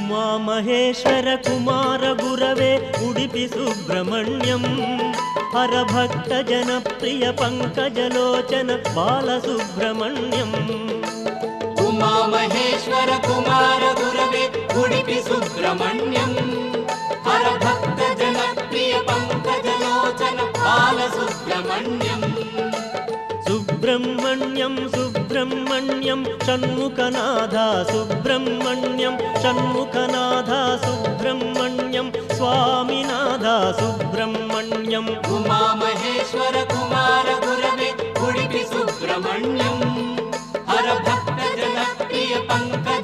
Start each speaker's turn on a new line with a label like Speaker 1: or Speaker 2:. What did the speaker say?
Speaker 1: उमामहेश्वर कुमार गुरवे उडुपि सुब्रह्मण्यं हरभक्त जनप्रिय पंकजलोचन बालसुब्रह्मण्यम्
Speaker 2: उमामहेश्वर कुमार गुरवे उडुपि सुब्रह्मण्यं हरभक्त जनप्रिय पंकजलोचन बालसुब्रह्मण्यम्
Speaker 1: सुब्रह्मण्यं सुब्रह्मण्यं षण्मुखनाथा सुब्रह्मण्यं षण्मुखनाथा सुब्रह्मण्यं स्वामिनाथा सुब्रह्मण्यम्
Speaker 2: उमामहेश्वर कुमार गुरवे उडुपि सुब्रह्मण्यं हरभक्त जनप्रिय पंकज